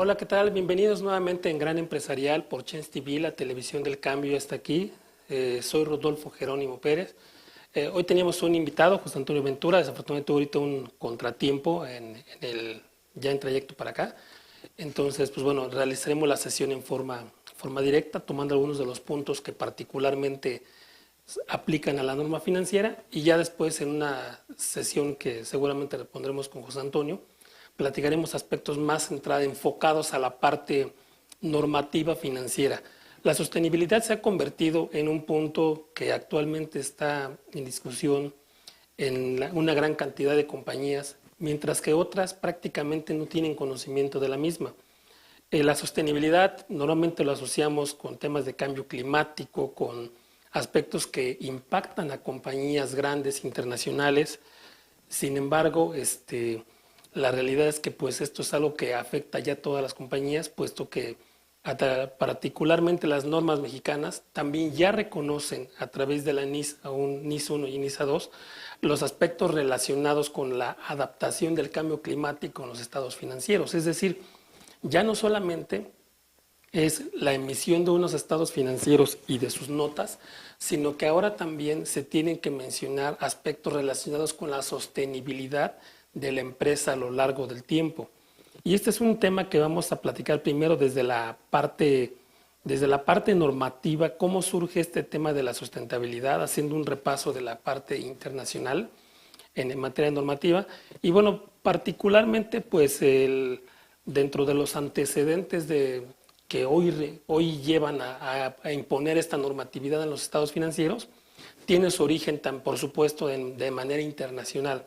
Hola, ¿qué tal? Bienvenidos nuevamente en Gran Empresarial por Chance TV, la televisión del cambio está aquí. Soy Rodolfo Jerónimo Pérez. Hoy teníamos un invitado, José Antonio Ventura. Desafortunadamente tuvo ahorita un contratiempo ya en trayecto para acá. Entonces, pues bueno, realizaremos la sesión en forma directa, tomando algunos de los puntos que particularmente aplican a la norma financiera, y ya después en una sesión que seguramente respondremos con José Antonio, platicaremos aspectos más enfocados a la parte normativa financiera. La sostenibilidad se ha convertido en un punto que actualmente está en discusión en una gran cantidad de compañías, mientras que otras prácticamente no tienen conocimiento de la misma. La sostenibilidad normalmente lo asociamos con temas de cambio climático, con aspectos que impactan a compañías grandes internacionales. Sin embargo, la realidad es que pues esto es algo que afecta ya a todas las compañías, puesto que particularmente las normas mexicanas también ya reconocen a través de la NIS, aún NIS 1 y NIS 2, los aspectos relacionados con la adaptación del cambio climático en los estados financieros. Es decir, ya no solamente es la emisión de unos estados financieros y de sus notas, sino que ahora también se tienen que mencionar aspectos relacionados con la sostenibilidad de la empresa a lo largo del tiempo. Y este es un tema que vamos a platicar primero desde la parte normativa, cómo surge este tema de la sustentabilidad, haciendo un repaso de la parte internacional en materia normativa. Y bueno, particularmente pues dentro de los antecedentes que hoy llevan a imponer esta normatividad en los estados financieros, tiene su origen, por supuesto, de manera internacional.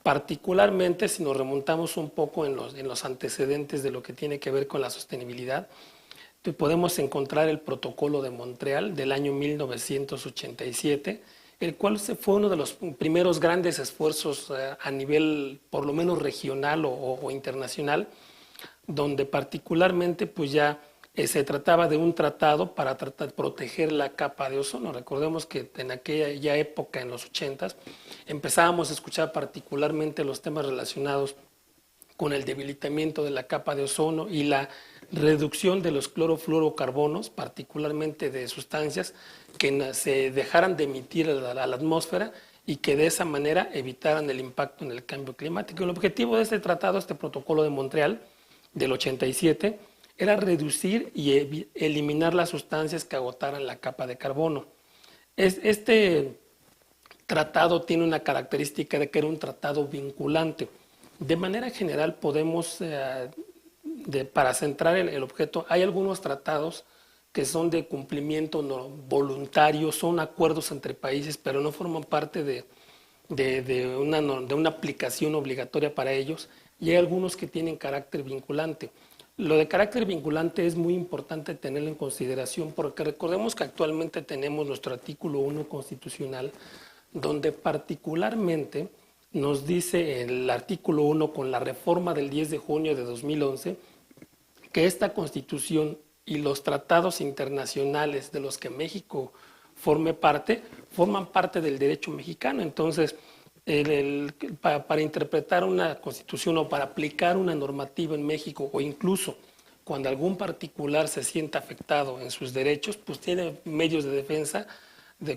Particularmente si nos remontamos un poco en los antecedentes de lo que tiene que ver con la sostenibilidad, podemos encontrar el Protocolo de Montreal del año 1987, el cual fue uno de los primeros grandes esfuerzos a nivel por lo menos regional o internacional, donde particularmente pues ya se trataba de un tratado para tratar de proteger la capa de ozono. Recordemos que en aquella ya época, en los 80s, empezábamos a escuchar particularmente los temas relacionados con el debilitamiento de la capa de ozono y la reducción de los clorofluorocarbonos, particularmente de sustancias que se dejaran de emitir a la atmósfera y que de esa manera evitaran el impacto en el cambio climático. El objetivo de este tratado, este protocolo de Montreal del 87, era reducir y eliminar las sustancias que agotaran la capa de carbono. Este tratado tiene una característica de que era un tratado vinculante. De manera general podemos, para centrar el objeto, hay algunos tratados que son de cumplimiento voluntario, son acuerdos entre países, pero no forman parte de una aplicación obligatoria para ellos, y hay algunos que tienen carácter vinculante. Lo de carácter vinculante es muy importante tenerlo en consideración, porque recordemos que actualmente tenemos nuestro artículo 1 constitucional, donde particularmente nos dice el artículo 1, con la reforma del 10 de junio de 2011, que esta Constitución y los tratados internacionales de los que México forman parte del derecho mexicano. Entonces, para interpretar una Constitución o para aplicar una normativa en México, o incluso cuando algún particular se sienta afectado en sus derechos, pues tiene medios de defensa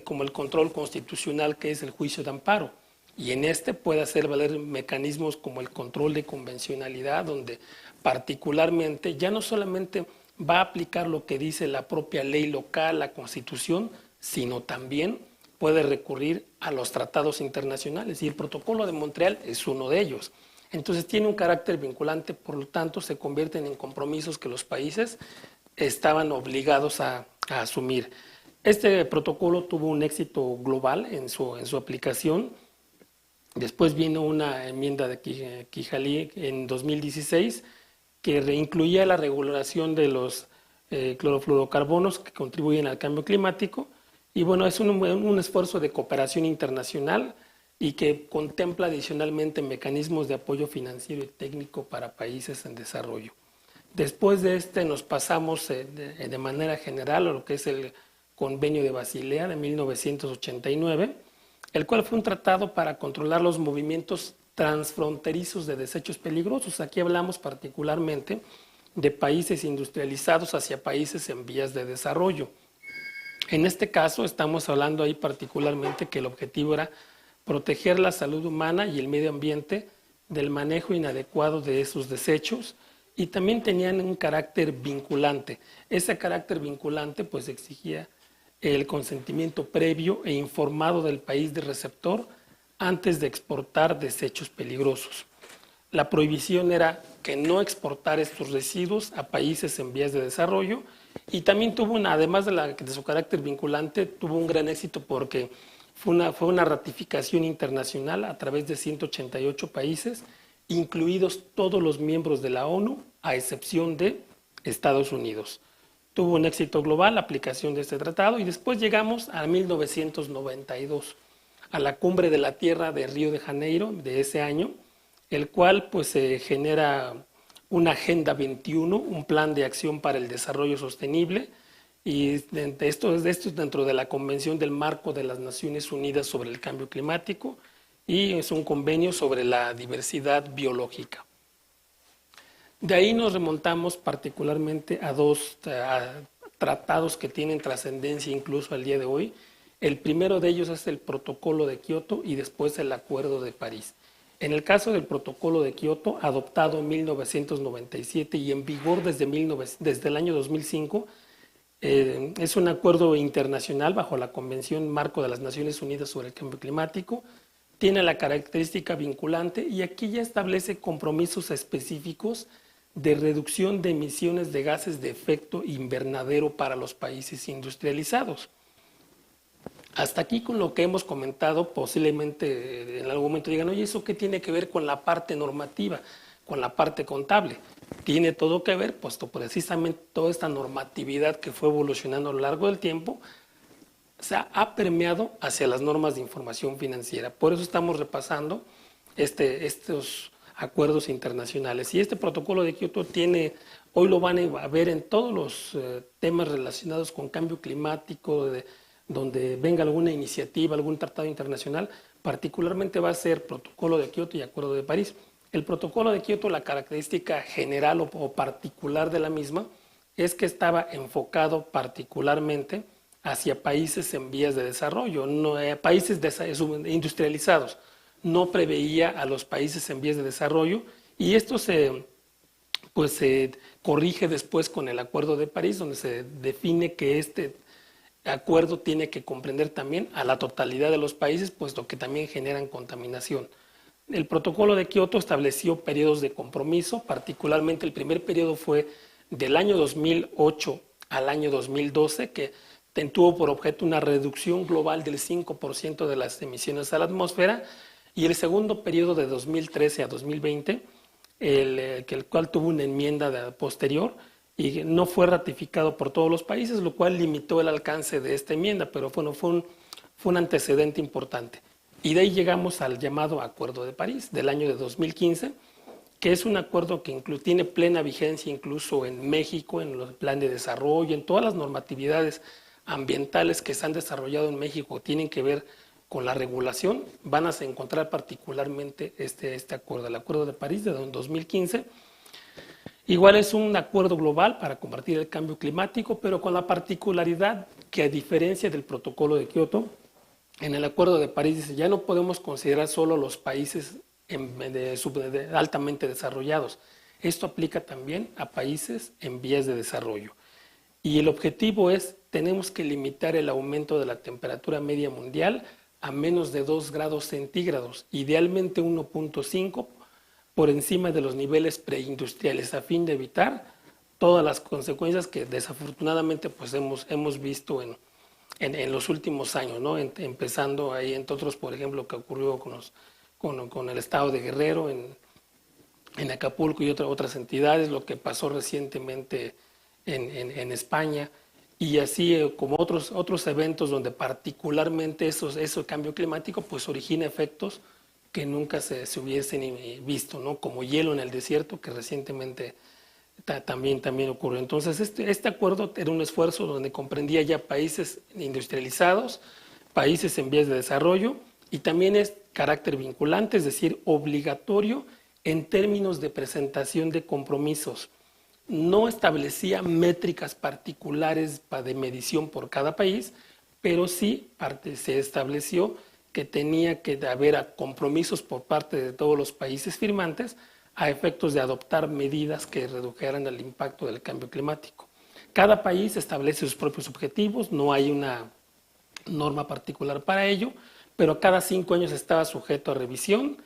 como el control constitucional, que es el juicio de amparo. Y en este puede hacer valer mecanismos como el control de convencionalidad, donde particularmente ya no solamente va a aplicar lo que dice la propia ley local, la Constitución, sino también puede recurrir a los tratados internacionales, y el Protocolo de Montreal es uno de ellos. Entonces tiene un carácter vinculante, por lo tanto se convierten en compromisos que los países estaban obligados a asumir. Este protocolo tuvo un éxito global en su aplicación. Después vino una enmienda de Kigali en 2016 que incluía la regulación de los clorofluorocarbonos que contribuyen al cambio climático. Y bueno, es un esfuerzo de cooperación internacional y que contempla adicionalmente mecanismos de apoyo financiero y técnico para países en desarrollo. Después de nos pasamos de manera general a lo que es el Convenio de Basilea de 1989, el cual fue un tratado para controlar los movimientos transfronterizos de desechos peligrosos. Aquí hablamos particularmente de países industrializados hacia países en vías de desarrollo. En este caso estamos hablando ahí particularmente que el objetivo era proteger la salud humana y el medio ambiente del manejo inadecuado de esos desechos, y también tenían un carácter vinculante. Ese carácter vinculante pues exigía el consentimiento previo e informado del país de receptor antes de exportar desechos peligrosos. La prohibición era que no exportar estos residuos a países en vías de desarrollo, y también además de su carácter vinculante, tuvo un gran éxito porque fue una ratificación internacional a través de 188 países, incluidos todos los miembros de la ONU, a excepción de Estados Unidos. Tuvo un éxito global la aplicación de este tratado, y después llegamos a 1992, a la Cumbre de la Tierra de Río de Janeiro de ese año, el cual pues genera una Agenda 21, un plan de acción para el desarrollo sostenible, y esto es dentro de la Convención del Marco de las Naciones Unidas sobre el Cambio Climático, y es un convenio sobre la diversidad biológica. De ahí nos remontamos particularmente a dos tratados que tienen trascendencia incluso al día de hoy. El primero de ellos es el Protocolo de Kioto y después el Acuerdo de París. En el caso del Protocolo de Kioto, adoptado en 1997 y en vigor desde el año 2005, es un acuerdo internacional bajo la Convención Marco de las Naciones Unidas sobre el Cambio Climático. Tiene la característica vinculante y aquí ya establece compromisos específicos de reducción de emisiones de gases de efecto invernadero para los países industrializados. Hasta aquí con lo que hemos comentado, posiblemente en algún momento digan, oye, ¿eso qué tiene que ver con la parte normativa, con la parte contable? Tiene todo que ver, puesto precisamente toda esta normatividad que fue evolucionando a lo largo del tiempo ha permeado hacia las normas de información financiera. Por eso estamos repasando estos acuerdos internacionales. Y este protocolo de Kioto hoy lo van a ver en todos los temas relacionados con cambio climático, donde venga alguna iniciativa, algún tratado internacional, particularmente va a ser Protocolo de Kioto y Acuerdo de París. El Protocolo de Kioto, la característica general o particular de la misma es que estaba enfocado particularmente hacia países en vías de desarrollo, países industrializados. No preveía a los países en vías de desarrollo, y esto se corrige después con el Acuerdo de París, donde se define que este acuerdo tiene que comprender también a la totalidad de los países, puesto que también generan contaminación. El Protocolo de Kioto estableció periodos de compromiso, particularmente el primer periodo fue del año 2008 al año 2012, que tuvo por objeto una reducción global del 5% de las emisiones a la atmósfera, y el segundo periodo de 2013 a 2020, el cual tuvo una enmienda posterior y no fue ratificado por todos los países, lo cual limitó el alcance de esta enmienda, pero bueno, fue un antecedente importante. Y de ahí llegamos al llamado Acuerdo de París del año de 2015, que es un acuerdo que tiene plena vigencia incluso en México, en los planes de desarrollo, en todas las normatividades ambientales que se han desarrollado en México tienen que ver con la regulación. Van a encontrar particularmente este acuerdo, el Acuerdo de París de 2015. Igual es un acuerdo global para combatir el cambio climático, pero con la particularidad que, a diferencia del Protocolo de Kioto, en el Acuerdo de París dice, ya no podemos considerar solo los países altamente desarrollados. Esto aplica también a países en vías de desarrollo. Y el objetivo es, tenemos que limitar el aumento de la temperatura media mundial a menos de 2 grados centígrados, idealmente 1.5 por encima de los niveles preindustriales, a fin de evitar todas las consecuencias que desafortunadamente pues hemos visto en los últimos años, ¿no? Empezando ahí, entre otros, por ejemplo, que ocurrió con el estado de Guerrero, en Acapulco y otras entidades, lo que pasó recientemente en España, y así como otros eventos donde particularmente ese cambio climático pues origina efectos que nunca se hubiesen visto, ¿no? Como hielo en el desierto, que recientemente también ocurrió. Entonces este acuerdo era un esfuerzo donde comprendía ya países industrializados, países en vías de desarrollo, y también es carácter vinculante, es decir, obligatorio en términos de presentación de compromisos. no establecía métricas particulares de medición por cada país, pero sí se estableció que tenía que haber compromisos por parte de todos los países firmantes a efectos de adoptar medidas que redujeran el impacto del cambio climático. Cada país establece sus propios objetivos, no hay una norma particular para ello, pero cada 5 años estaba sujeto a revisión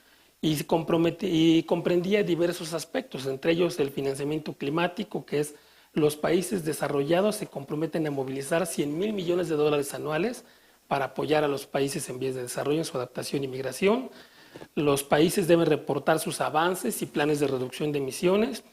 y comprendía diversos aspectos, entre ellos el financiamiento climático, que es los países desarrollados se comprometen a movilizar 100.000 millones de dólares anuales para apoyar a los países en vías de desarrollo en su adaptación y migración. Los países deben reportar sus avances y planes de reducción de emisiones.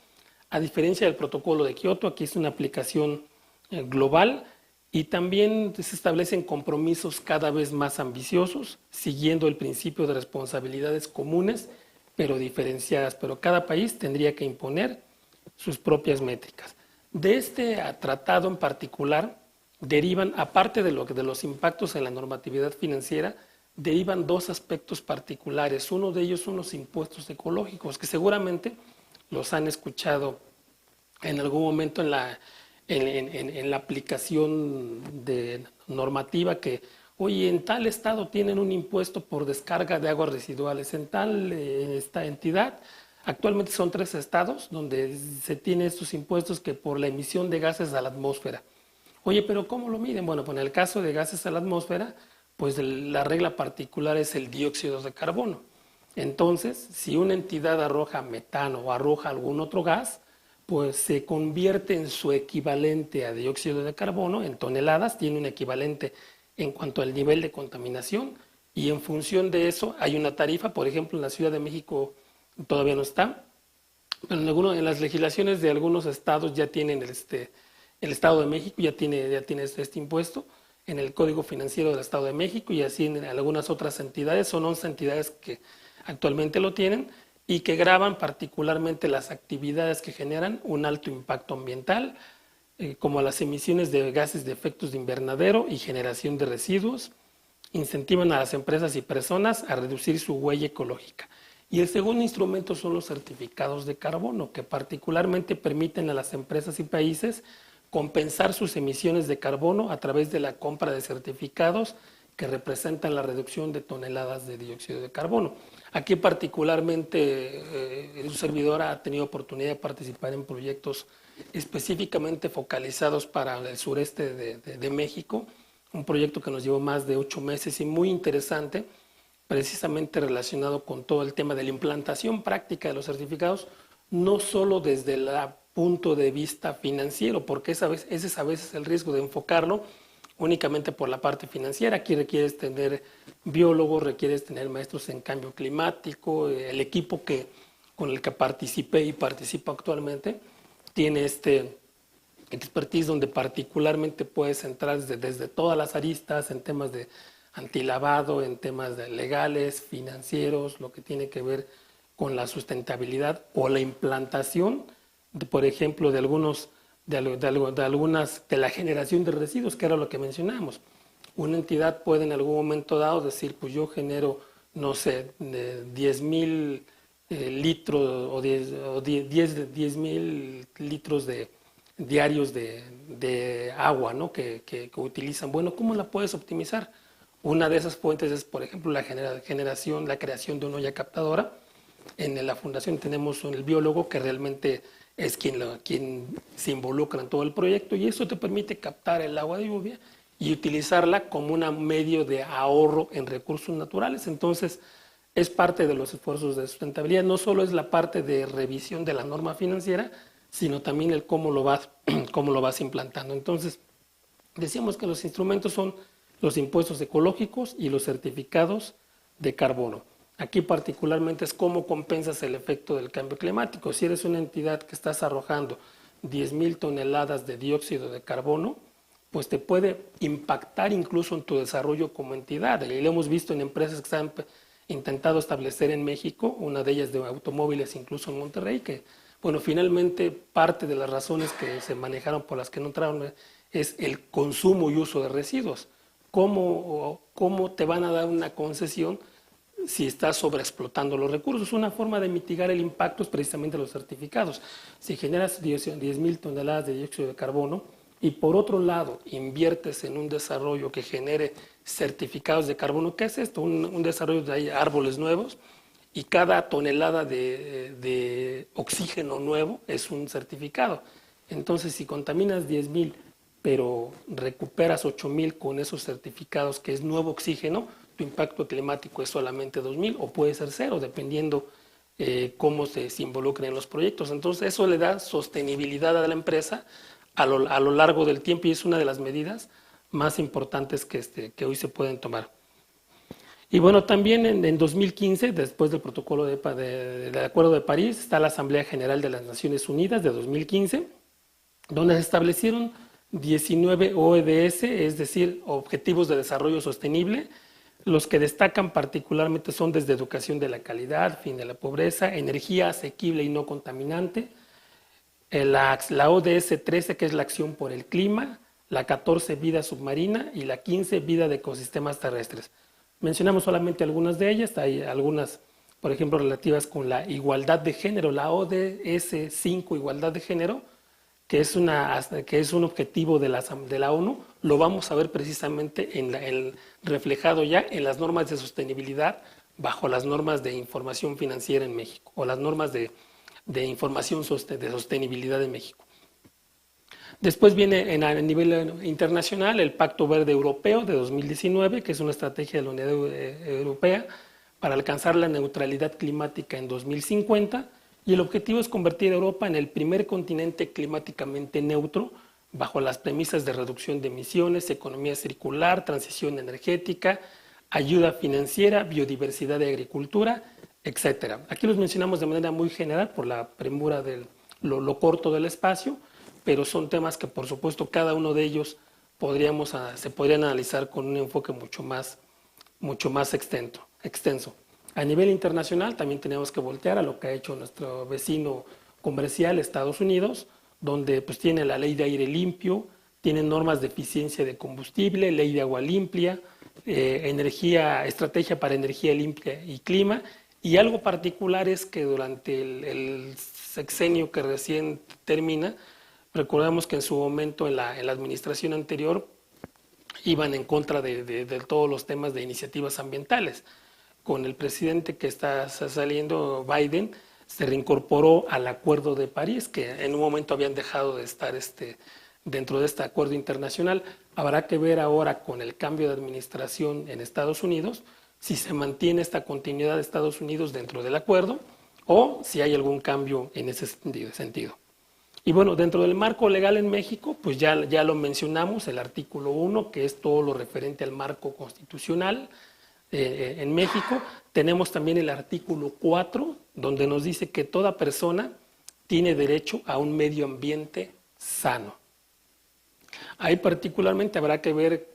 A diferencia del protocolo de Kioto, aquí es una aplicación global y también se establecen compromisos cada vez más ambiciosos, siguiendo el principio de responsabilidades comunes, pero diferenciadas. Pero cada país tendría que imponer sus propias métricas. De este tratado en particular, derivan, aparte de los impactos en la normatividad financiera, derivan 2 aspectos particulares. Uno de ellos son los impuestos ecológicos, que seguramente los han escuchado en algún momento en la aplicación de normativa que, oye, en tal estado tienen un impuesto por descarga de aguas residuales, en tal esta entidad. Actualmente son 3 estados donde se tienen estos impuestos que por la emisión de gases a la atmósfera. Oye, pero ¿cómo lo miden? Bueno, pues en el caso de gases a la atmósfera, pues la regla particular es el dióxido de carbono. Entonces, si una entidad arroja metano o arroja algún otro gas, pues se convierte en su equivalente a dióxido de carbono en toneladas, tiene un equivalente en cuanto al nivel de contaminación y en función de eso hay una tarifa, por ejemplo, en la Ciudad de México todavía no está, pero en las legislaciones de algunos estados ya tienen el Estado de México ya tiene este impuesto, en el Código Financiero del Estado de México y así en algunas otras entidades, son 11 entidades que actualmente lo tienen y que graban particularmente las actividades que generan un alto impacto ambiental, como las emisiones de gases de efectos de invernadero y generación de residuos, incentivan a las empresas y personas a reducir su huella ecológica. Y el segundo instrumento son los certificados de carbono, que particularmente permiten a las empresas y países compensar sus emisiones de carbono a través de la compra de certificados que representan la reducción de toneladas de dióxido de carbono. Aquí particularmente su servidor ha tenido oportunidad de participar en proyectos específicamente focalizados para el sureste de México, un proyecto que nos llevó más de 8 meses y muy interesante, precisamente relacionado con todo el tema de la implantación práctica de los certificados, no solo desde el punto de vista financiero, porque ese es a veces el riesgo de enfocarlo únicamente por la parte financiera. Aquí requieres tener biólogos, requieres tener maestros en cambio climático, el equipo con el que participé y participo actualmente tiene este expertise donde particularmente puedes entrar desde todas las aristas en temas de antilavado, en temas legales, financieros, lo que tiene que ver con la sustentabilidad o la implantación, por ejemplo, de la generación de residuos, que era lo que mencionamos. Una entidad puede en algún momento dado decir, pues yo genero, no sé, 10.000 litros o 10.000 litros diarios de agua, ¿no? que utilizan. Bueno, ¿cómo la puedes optimizar? Una de esas fuentes es, por ejemplo, la creación de una olla captadora. En la fundación tenemos el biólogo que realmente es quien se involucra en todo el proyecto y eso te permite captar el agua de lluvia y utilizarla como un medio de ahorro en recursos naturales. Entonces, es parte de los esfuerzos de sustentabilidad. No solo es la parte de revisión de la norma financiera, sino también el cómo lo vas implantando. Entonces, decíamos que los instrumentos son los impuestos ecológicos y los certificados de carbono. Aquí particularmente es cómo compensas el efecto del cambio climático. Si eres una entidad que estás arrojando 10.000 toneladas de dióxido de carbono, pues te puede impactar incluso en tu desarrollo como entidad. Y lo hemos visto en empresas que se han intentado establecer en México, una de ellas de automóviles incluso en Monterrey, que bueno, finalmente parte de las razones que se manejaron por las que no entraron es el consumo y uso de residuos. ¿Cómo te van a dar una concesión si está sobreexplotando los recursos. Una forma de mitigar el impacto es precisamente los certificados. Si generas 10.000 toneladas de dióxido de carbono y por otro lado inviertes en un desarrollo que genere certificados de carbono, ¿qué es esto? Un desarrollo de árboles nuevos, y cada tonelada de oxígeno nuevo es un certificado. Entonces, si contaminas 10.000, pero recuperas 8.000 con esos certificados, que es nuevo oxígeno, tu impacto climático es solamente 2.000 o puede ser cero, dependiendo cómo se involucren en los proyectos. Entonces, eso le da sostenibilidad a la empresa a lo largo del tiempo y es una de las medidas más importantes que hoy se pueden tomar. Y bueno, también en 2015, después del protocolo del Acuerdo de París, está la Asamblea General de las Naciones Unidas de 2015, donde se establecieron 19 ODS, es decir, Objetivos de Desarrollo Sostenible. Los que destacan particularmente son desde educación de la calidad, fin de la pobreza, energía asequible y no contaminante, la ODS 13, que es la acción por el clima, la 14, vida submarina, y la 15, vida de ecosistemas terrestres. Mencionamos solamente algunas de ellas, hay algunas, por ejemplo, relativas con la igualdad de género, la ODS 5, igualdad de género, que es un objetivo de la ONU, lo vamos a ver precisamente reflejado ya en las normas de sostenibilidad bajo las normas de información financiera en México o las normas de información de sostenibilidad en México. Después viene a nivel internacional el Pacto Verde Europeo de 2019, que es una estrategia de la Unión Europea para alcanzar la neutralidad climática en 2050, y el objetivo es convertir a Europa en el primer continente climáticamente neutro bajo las premisas de reducción de emisiones, economía circular, transición energética, ayuda financiera, biodiversidad de agricultura, etcétera. Aquí los mencionamos de manera muy general por la premura de lo corto del espacio, pero son temas que por supuesto cada uno de ellos se podrían analizar con un enfoque mucho más extenso. A nivel internacional también tenemos que voltear a lo que ha hecho nuestro vecino comercial, Estados Unidos, donde pues tiene la ley de aire limpio, tiene normas de eficiencia de combustible, ley de agua limpia, estrategia para energía limpia y clima, y algo particular es que durante el sexenio que recién termina, recordamos que en su momento en la administración anterior iban en contra de todos los temas de iniciativas ambientales. Con el presidente que está saliendo, Biden, se reincorporó al Acuerdo de París, que en un momento habían dejado de estar dentro de este acuerdo internacional. Habrá que ver ahora con el cambio de administración en Estados Unidos si se mantiene esta continuidad de Estados Unidos dentro del acuerdo o si hay algún cambio en ese sentido. Y bueno, dentro del marco legal en México, pues ya lo mencionamos, el artículo 1, que es todo lo referente al marco constitucional en México. Tenemos también el artículo 4, donde nos dice que toda persona tiene derecho a un medio ambiente sano. Ahí particularmente habrá que ver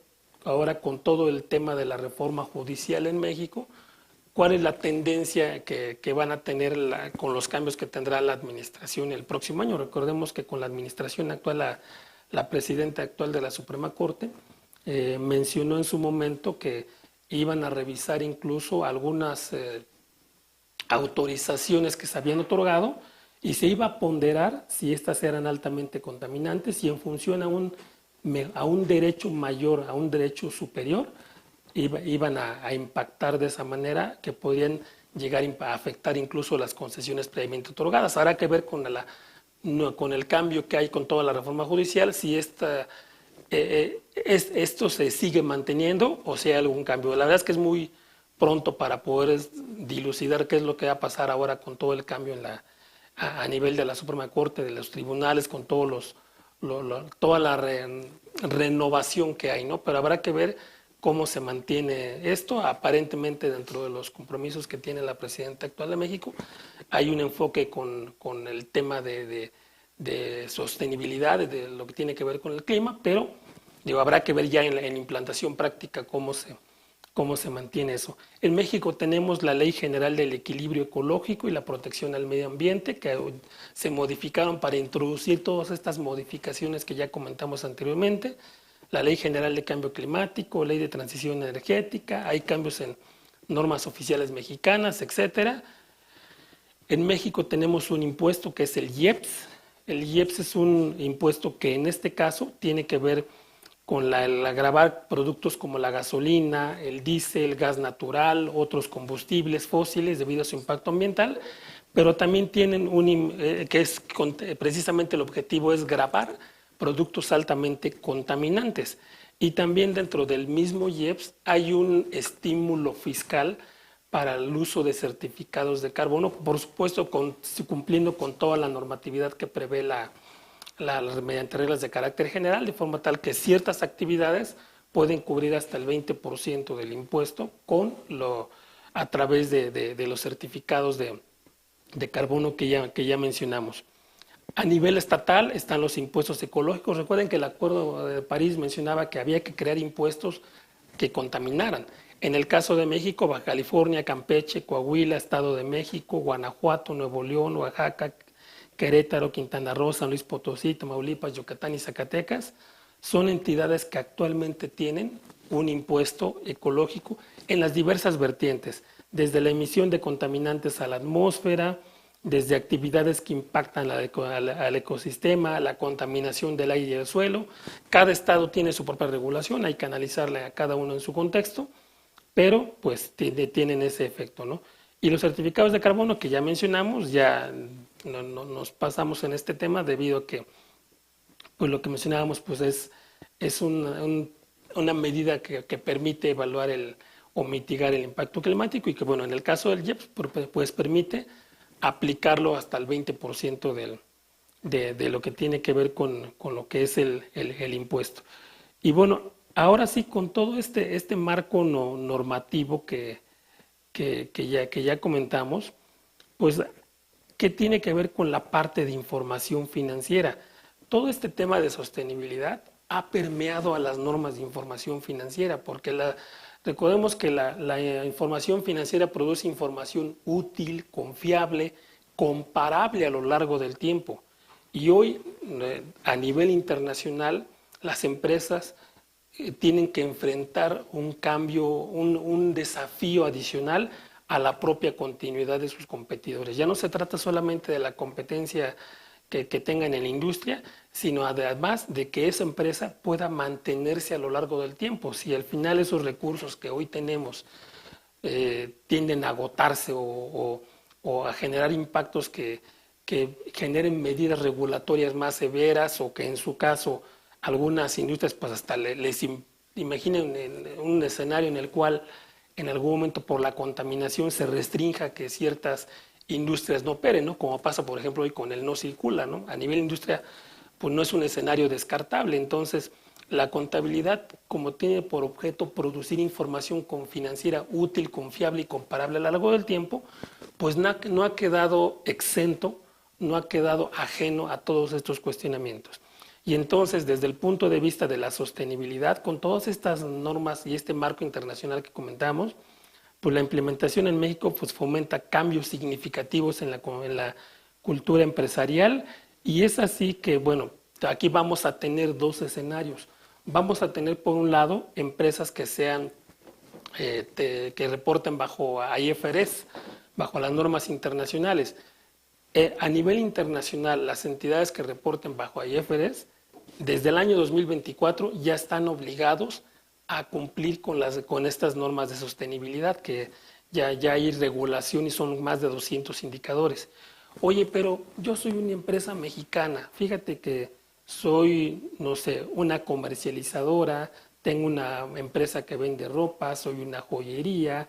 ahora con todo el tema de la reforma judicial en México, cuál es la tendencia que van a tener con los cambios que tendrá la administración el próximo año. Recordemos que con la administración actual, la presidenta actual de la Suprema Corte mencionó en su momento que iban a revisar incluso algunas autorizaciones que se habían otorgado y se iba a ponderar si estas eran altamente contaminantes y en función a un derecho mayor, a un derecho superior, iban a impactar de esa manera que podían llegar a afectar incluso las concesiones previamente otorgadas. Habrá que ver con el cambio que hay con toda la reforma judicial, si esto se sigue manteniendo o si hay algún cambio. La verdad es que es muy pronto para poder dilucidar qué es lo que va a pasar ahora con todo el cambio a nivel de la Suprema Corte, de los tribunales, con toda la renovación que hay, ¿no? Pero habrá que ver cómo se mantiene esto. Aparentemente dentro de los compromisos que tiene la presidenta actual de México hay un enfoque con el tema de sostenibilidad, de lo que tiene que ver con el clima, pero habrá que ver ya en la implantación práctica cómo se mantiene eso. En México tenemos la Ley General del Equilibrio Ecológico y la Protección al Medio Ambiente, que se modificaron para introducir todas estas modificaciones que ya comentamos anteriormente. La Ley General de Cambio Climático, Ley de Transición Energética, hay cambios en normas oficiales mexicanas, etcétera. En México tenemos un impuesto que es el IEPS. El IEPS es un impuesto que en este caso tiene que ver con el agravar productos como la gasolina, el diésel, el gas natural, otros combustibles fósiles debido a su impacto ambiental, pero también tienen precisamente el objetivo es gravar productos altamente contaminantes. Y también dentro del mismo IEPS hay un estímulo fiscal para el uso de certificados de carbono, por supuesto cumpliendo con toda la normatividad que prevé mediante reglas de carácter general, de forma tal que ciertas actividades pueden cubrir hasta el 20% del impuesto a través de los certificados de carbono que ya mencionamos. A nivel estatal están los impuestos ecológicos. Recuerden que el Acuerdo de París mencionaba que había que crear impuestos que contaminaran. En el caso de México, Baja California, Campeche, Coahuila, Estado de México, Guanajuato, Nuevo León, Oaxaca, Querétaro, Quintana Roo, San Luis Potosí, Tamaulipas, Yucatán y Zacatecas son entidades que actualmente tienen un impuesto ecológico en las diversas vertientes, desde la emisión de contaminantes a la atmósfera, desde actividades que impactan al ecosistema, la contaminación del aire y el suelo. Cada estado tiene su propia regulación, hay que analizarla a cada uno en su contexto, pero pues tienen ese efecto, ¿no? Y los certificados de carbono que ya mencionamos, ya no nos pasamos en este tema debido a que pues lo que mencionábamos pues es una medida que permite evaluar o mitigar el impacto climático y que bueno, en el caso del IEPS pues permite aplicarlo hasta el 20% de lo que tiene que ver con lo que es el impuesto. Y bueno, ahora sí, con todo este marco normativo que ya comentamos, pues, ¿qué tiene que ver con la parte de información financiera? Todo este tema de sostenibilidad ha permeado a las normas de información financiera, porque recordemos que la información financiera produce información útil, confiable, comparable a lo largo del tiempo. Y hoy, a nivel internacional, las empresas tienen que enfrentar un cambio, un desafío adicional a la propia continuidad de sus competidores. Ya no se trata solamente de la competencia que tengan en la industria, sino además de que esa empresa pueda mantenerse a lo largo del tiempo. Si al final esos recursos que hoy tenemos tienden a agotarse o a generar impactos que generen medidas regulatorias más severas o que en su caso algunas industrias pues hasta imaginen un escenario en el cual en algún momento por la contaminación se restrinja que ciertas industrias no operen, ¿no? Como pasa por ejemplo hoy con el no circula, ¿no? A nivel industria pues no es un escenario descartable. Entonces la contabilidad, como tiene por objeto producir información financiera útil, confiable y comparable a lo largo del tiempo, pues no ha quedado exento, no ha quedado ajeno a todos estos cuestionamientos. Y entonces, desde el punto de vista de la sostenibilidad, con todas estas normas y este marco internacional que comentamos, pues la implementación en México pues fomenta cambios significativos en la cultura empresarial y es así que, bueno, aquí vamos a tener dos escenarios. Vamos a tener, por un lado, empresas que sean, que reporten bajo IFRS, bajo las normas internacionales. A nivel internacional, las entidades que reporten bajo IFRS, desde el año 2024 ya están obligados a cumplir con estas normas de sostenibilidad, que ya hay regulación y son más de 200 indicadores. Oye, pero yo soy una empresa mexicana, fíjate que soy, no sé, una comercializadora, tengo una empresa que vende ropa, soy una joyería,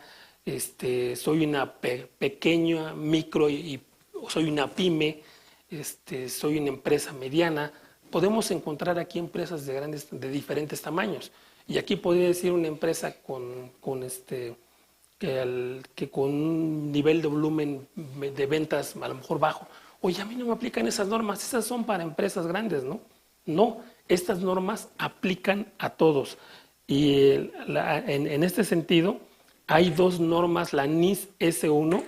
soy una pequeña, micro y soy una pyme, soy una empresa mediana. Podemos encontrar aquí empresas de diferentes tamaños. Y aquí podría decir una empresa que con un nivel de volumen de ventas a lo mejor bajo. Oye, a mí no me aplican esas normas, esas son para empresas grandes, ¿no? No, estas normas aplican a todos. Y en este sentido, hay dos normas, la NIS S1,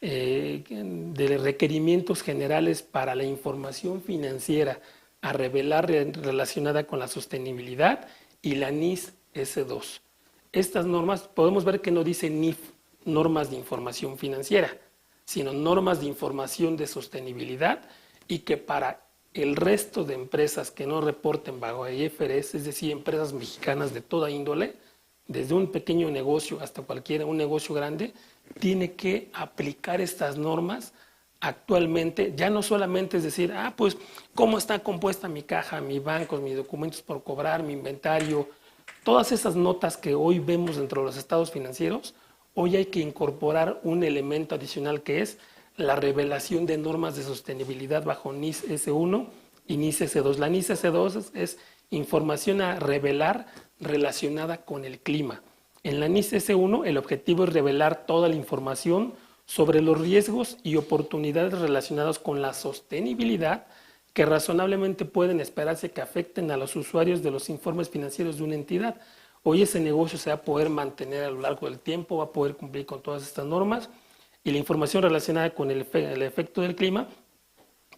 de requerimientos generales para la información financiera a revelar relacionada con la sostenibilidad, y la NIS S2. Estas normas podemos ver que no dice NIF, normas de información financiera, sino normas de información de sostenibilidad, y que para el resto de empresas que no reporten bajo IFRS, es decir, empresas mexicanas de toda índole, desde un pequeño negocio hasta un negocio grande, tiene que aplicar estas normas actualmente. Ya no solamente es decir, pues, ¿cómo está compuesta mi caja, mi banco, mis documentos por cobrar, mi inventario? Todas esas notas que hoy vemos dentro de los estados financieros, hoy hay que incorporar un elemento adicional, que es la revelación de normas de sostenibilidad bajo NIS S1 y NIS S2. La NIS S2 es información a revelar relacionada con el clima. En la NIS S1 el objetivo es revelar toda la información sobre los riesgos y oportunidades relacionados con la sostenibilidad que razonablemente pueden esperarse que afecten a los usuarios de los informes financieros de una entidad. Hoy ese negocio se va a poder mantener a lo largo del tiempo, va a poder cumplir con todas estas normas, y la información relacionada con el efecto del clima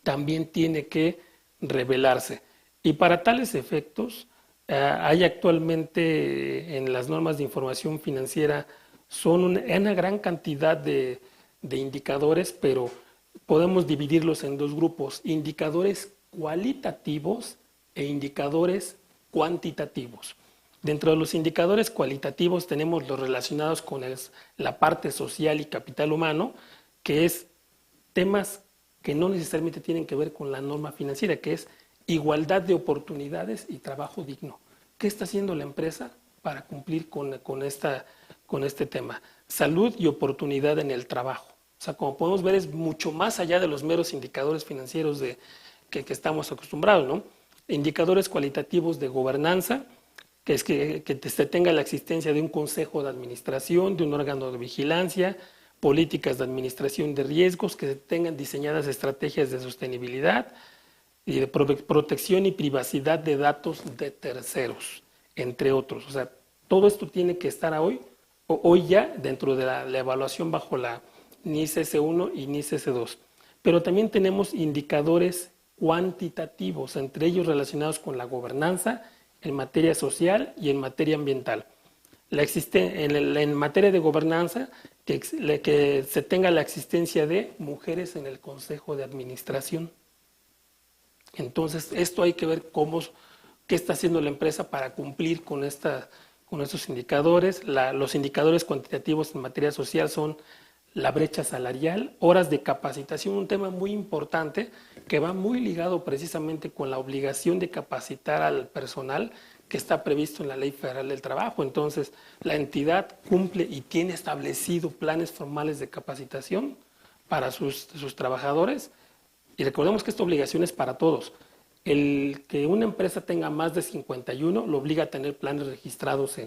también tiene que revelarse. Y para tales efectos, hay actualmente en las normas de información financiera son una gran cantidad de indicadores, pero podemos dividirlos en dos grupos: indicadores cualitativos e indicadores cuantitativos. Dentro de los indicadores cualitativos tenemos los relacionados con la parte social y capital humano, que es temas que no necesariamente tienen que ver con la norma financiera, que es igualdad de oportunidades y trabajo digno. ¿Qué está haciendo la empresa para cumplir con este tema? Salud y oportunidad en el trabajo. O sea, como podemos ver, es mucho más allá de los meros indicadores financieros que estamos acostumbrados, ¿no? Indicadores cualitativos de gobernanza, que es que se tenga la existencia de un consejo de administración, de un órgano de vigilancia, políticas de administración de riesgos, que tengan diseñadas estrategias de sostenibilidad y de protección y privacidad de datos de terceros, entre otros. O sea, todo esto tiene que estar hoy ya dentro de la evaluación bajo la NIS S1 y NIS S2. Pero también tenemos indicadores cuantitativos, entre ellos relacionados con la gobernanza, en materia social y en materia ambiental. En materia de gobernanza, que se tenga la existencia de mujeres en el consejo de administración. Entonces, esto hay que ver qué está haciendo la empresa para cumplir con estos indicadores. Los indicadores cuantitativos en materia social son la brecha salarial, horas de capacitación, un tema muy importante que va muy ligado precisamente con la obligación de capacitar al personal que está previsto en la Ley Federal del Trabajo. Entonces, la entidad cumple y tiene establecido planes formales de capacitación para sus trabajadores. Y recordemos que esta obligación es para todos. El que una empresa tenga más de 51 lo obliga a tener planes registrados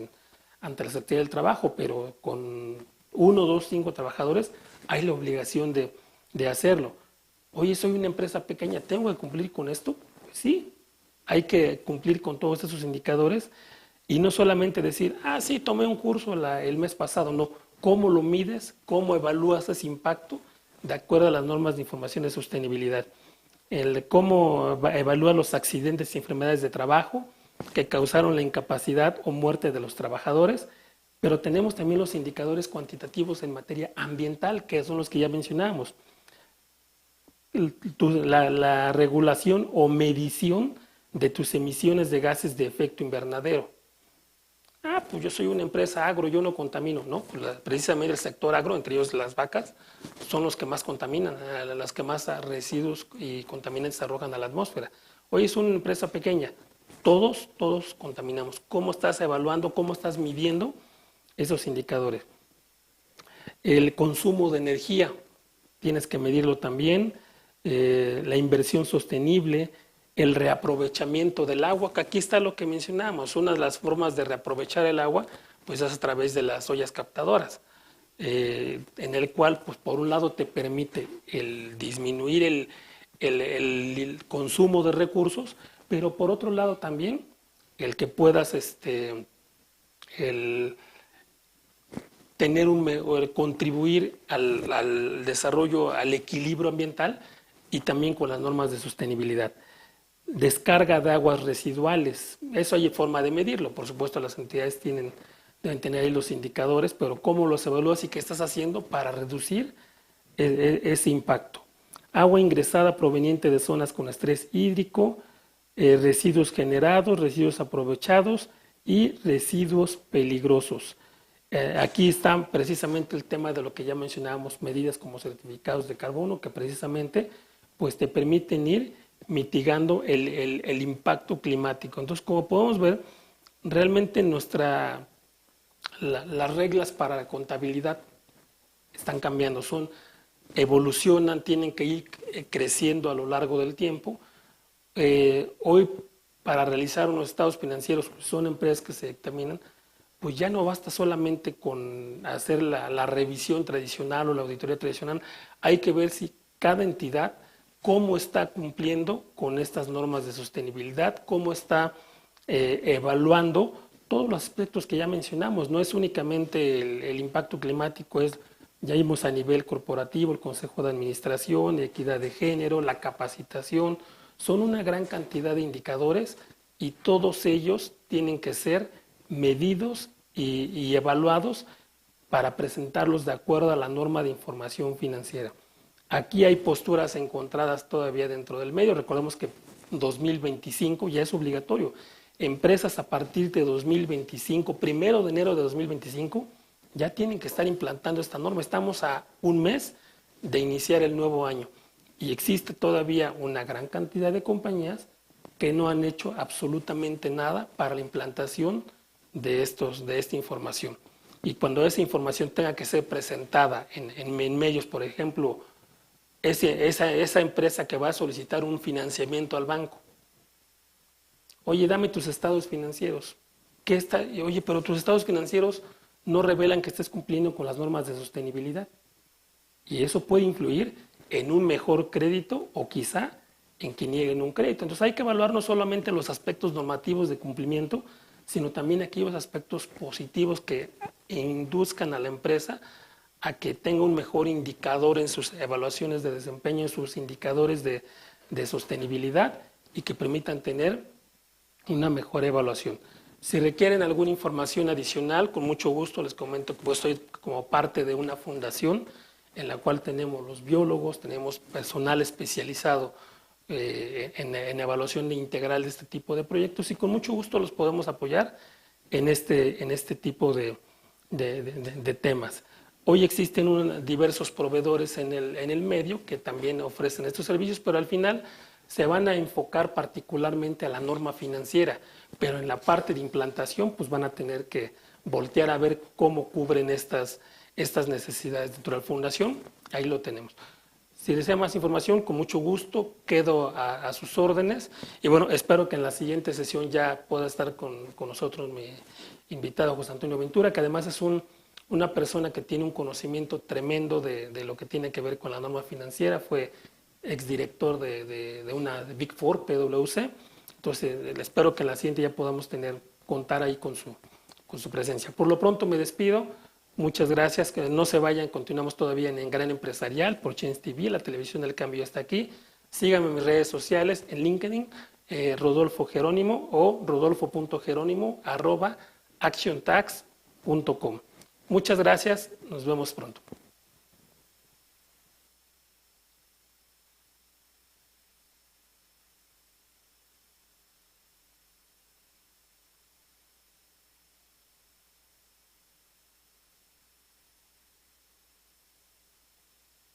ante la Secretaría del Trabajo, pero con 1, 2, 5 trabajadores hay la obligación de hacerlo. Oye, soy una empresa pequeña, ¿tengo que cumplir con esto? Pues sí, hay que cumplir con todos esos indicadores, y no solamente decir, sí, tomé un curso el mes pasado. No, ¿cómo lo mides? ¿Cómo evalúas ese impacto de acuerdo a las normas de información de sostenibilidad? Cómo evalúa los accidentes y enfermedades de trabajo que causaron la incapacidad o muerte de los trabajadores. Pero tenemos también los indicadores cuantitativos en materia ambiental, que son los que ya mencionamos. La regulación o medición de tus emisiones de gases de efecto invernadero. Pues yo soy una empresa agro, yo no contamino. No, pues precisamente el sector agro, entre ellos las vacas, son los que más contaminan, las que más residuos y contaminantes arrojan a la atmósfera. Hoy es una empresa pequeña, todos contaminamos. ¿Cómo estás evaluando, cómo estás midiendo esos indicadores? El consumo de energía, tienes que medirlo también. La inversión sostenible, el reaprovechamiento del agua, que aquí está lo que mencionamos. Una de las formas de reaprovechar el agua pues es a través de las ollas captadoras, en el cual pues por un lado te permite el disminuir el consumo de recursos, pero por otro lado también el que puedas contribuir al desarrollo, al equilibrio ambiental, y también con las normas de sostenibilidad. Descarga de aguas residuales, eso hay forma de medirlo. Por supuesto, las entidades tienen deben tener ahí los indicadores, pero cómo los evalúas y qué estás haciendo para reducir ese impacto. Agua ingresada proveniente de zonas con estrés hídrico, residuos generados, residuos aprovechados y residuos peligrosos. Aquí está precisamente el tema de lo que ya mencionábamos, medidas como certificados de carbono, que precisamente pues, te permiten ir mitigando el impacto climático. Entonces, como podemos ver, realmente las reglas para la contabilidad están cambiando, evolucionan, tienen que ir creciendo a lo largo del tiempo. Hoy, para realizar unos estados financieros, son empresas que se dictaminan, pues ya no basta solamente con hacer la revisión tradicional o la auditoría tradicional, hay que ver si cada entidad, cómo está cumpliendo con estas normas de sostenibilidad, cómo está evaluando todos los aspectos que ya mencionamos. No es únicamente el impacto climático, ya vimos a nivel corporativo, el Consejo de Administración, equidad de género, la capacitación, son una gran cantidad de indicadores y todos ellos tienen que ser medidos y evaluados para presentarlos de acuerdo a la norma de información financiera. Aquí hay posturas encontradas todavía dentro del medio. Recordemos que 2025 ya es obligatorio. Empresas a partir de 2025, 1 de enero de 2025, ya tienen que estar implantando esta norma. Estamos a un mes de iniciar el nuevo año y existe todavía una gran cantidad de compañías que no han hecho absolutamente nada para la implantación de esta información. Y cuando esa información tenga que ser presentada en medios, por ejemplo, esa empresa que va a solicitar un financiamiento al banco, oye, dame tus estados financieros. Oye, pero tus estados financieros no revelan que estés cumpliendo con las normas de sostenibilidad. Y eso puede influir en un mejor crédito o quizá en que nieguen un crédito. Entonces hay que evaluar no solamente los aspectos normativos de cumplimiento, sino también aquellos aspectos positivos que induzcan a la empresa a que tenga un mejor indicador en sus evaluaciones de desempeño, en sus indicadores de sostenibilidad y que permitan tener una mejor evaluación. Si requieren alguna información adicional, con mucho gusto les comento que estoy como parte de una fundación en la cual tenemos los biólogos, tenemos personal especializado en evaluación integral de este tipo de proyectos y con mucho gusto los podemos apoyar en este tipo de temas. Hoy existen diversos proveedores en el medio que también ofrecen estos servicios, pero al final se van a enfocar particularmente a la norma financiera, pero en la parte de implantación pues van a tener que voltear a ver cómo cubren estas necesidades dentro de la fundación. Ahí lo tenemos. Si desea más información, con mucho gusto, quedo a sus órdenes. Y bueno, espero que en la siguiente sesión ya pueda estar con nosotros mi invitado José Antonio Ventura, que además es una persona que tiene un conocimiento tremendo de lo que tiene que ver con la norma financiera. Fue exdirector de una Big Four, PwC. Entonces, espero que en la siguiente ya podamos contar ahí con su presencia. Por lo pronto me despido. Muchas gracias, que no se vayan, continuamos todavía en Gran Empresarial por Chance TV, la televisión del cambio está aquí. Síganme en mis redes sociales, en LinkedIn, Rodolfo Jerónimo o rodolfo.jerónimo@actiontax.com. Muchas gracias, nos vemos pronto.